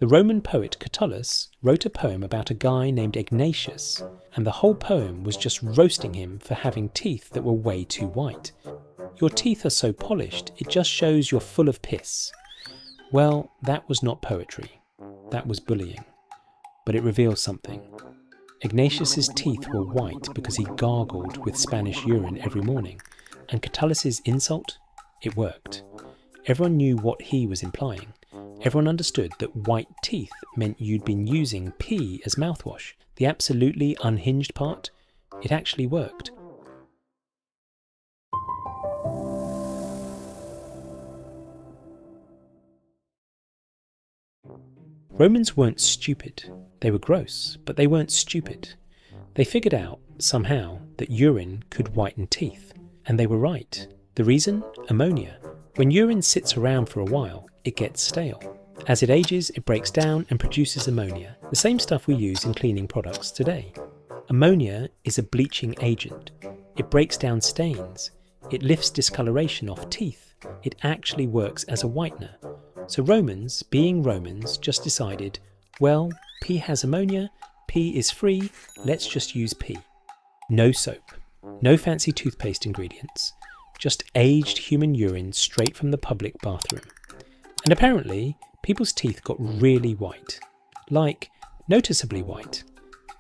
The Roman poet Catullus wrote a poem about a guy named Ignatius, and the whole poem was just roasting him for having teeth that were way too white. Your teeth are so polished, it just shows you're full of piss. Well, that was not poetry. That was bullying. But it reveals something. Ignatius's teeth were white because he gargled with Spanish urine every morning, and Catullus's insult? It worked. Everyone knew what he was implying. Everyone understood that white teeth meant you'd been using pee as mouthwash. The absolutely unhinged part? It actually worked. Romans weren't stupid. They were gross, but they weren't stupid. They figured out, somehow, that urine could whiten teeth. And they were right. The reason? Ammonia. When urine sits around for a while, it gets stale. As it ages, it breaks down and produces ammonia, the same stuff we use in cleaning products today. Ammonia is a bleaching agent. It breaks down stains. It lifts discoloration off teeth. It actually works as a whitener. So Romans, being Romans, just decided, well, pee has ammonia, pee is free, let's just use pee. No soap, no fancy toothpaste ingredients, just aged human urine straight from the public bathroom. And apparently, people's teeth got really white. Like, noticeably white.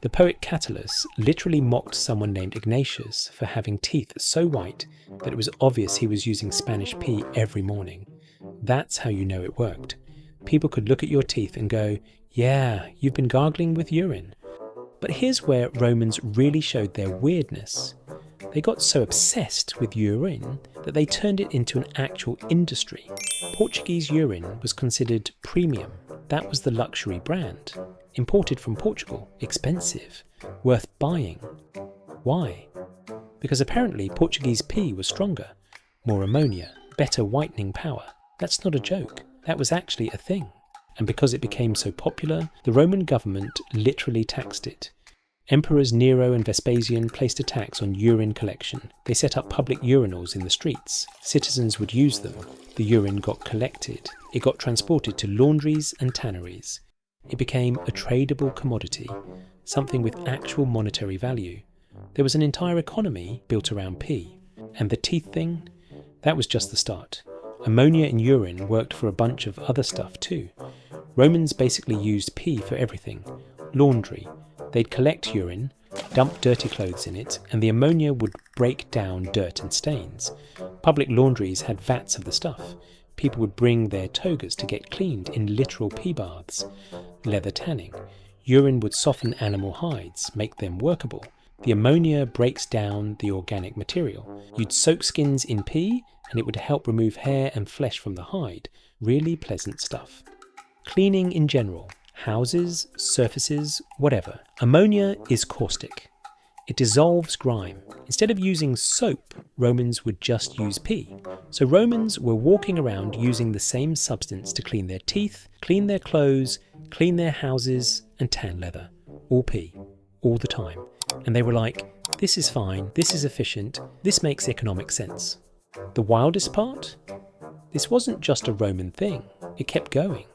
The poet Catullus literally mocked someone named Ignatius for having teeth so white that it was obvious he was using Spanish pee every morning. That's how you know it worked. People could look at your teeth and go, yeah, you've been gargling with urine. But here's where Romans really showed their weirdness. They got so obsessed with urine that they turned it into an actual industry. Portuguese urine was considered premium. That was the luxury brand. Imported from Portugal, expensive, worth buying. Why? Because apparently Portuguese pee was stronger, more ammonia, better whitening power. That's not a joke. That was actually a thing. And because it became so popular, the Roman government literally taxed it. Emperors Nero and Vespasian placed a tax on urine collection. They set up public urinals in the streets. Citizens would use them. The urine got collected. It got transported to laundries and tanneries. It became a tradable commodity, something with actual monetary value. There was an entire economy built around pee. And the teeth thing? That was just the start. Ammonia in urine worked for a bunch of other stuff too. Romans basically used pee for everything. Laundry. They'd collect urine, dump dirty clothes in it, and the ammonia would break down dirt and stains. Public laundries had vats of the stuff. People would bring their togas to get cleaned in literal pee baths. Leather tanning. Urine would soften animal hides, make them workable. The ammonia breaks down the organic material. You'd soak skins in pee, and it would help remove hair and flesh from the hide. Really pleasant stuff. Cleaning in general. Houses, surfaces, whatever. Ammonia is caustic. It dissolves grime. Instead of using soap, Romans would just use pee. So Romans were walking around using the same substance to clean their teeth, clean their clothes, clean their houses, and tan leather. All pee. All the time. And they were like, this is fine, this is efficient, this makes economic sense. The wildest part? This wasn't just a Roman thing. It kept going.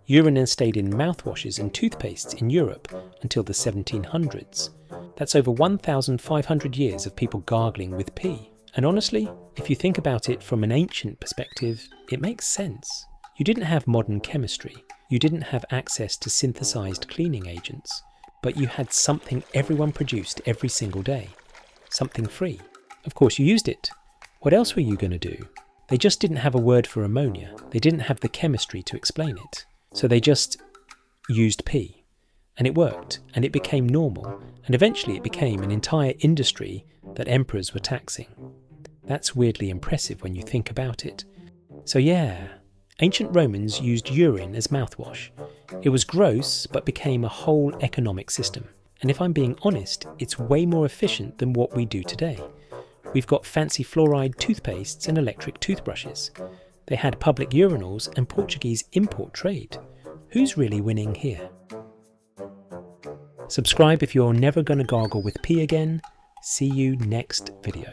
Urine stayed in mouthwashes and toothpastes in Europe until the 1700s. That's over 1,500 years of people gargling with pee. And honestly, if you think about it from an ancient perspective, it makes sense. You didn't have modern chemistry. You didn't have access to synthesized cleaning agents. But you had something everyone produced every single day. Something free. Of course you used it. What else were you going to do? They just didn't have a word for ammonia. They didn't have the chemistry to explain it. So they just used pee. And it worked, and it became normal, and eventually it became an entire industry that emperors were taxing. That's weirdly impressive when you think about it. So yeah, ancient Romans used urine as mouthwash. It was gross, but became a whole economic system. And if I'm being honest, it's way more efficient than what we do today. We've got fancy fluoride toothpastes and electric toothbrushes. They had public urinals and Portuguese import trade. Who's really winning here? Subscribe if you're never going to gargle with pee again. See you next video.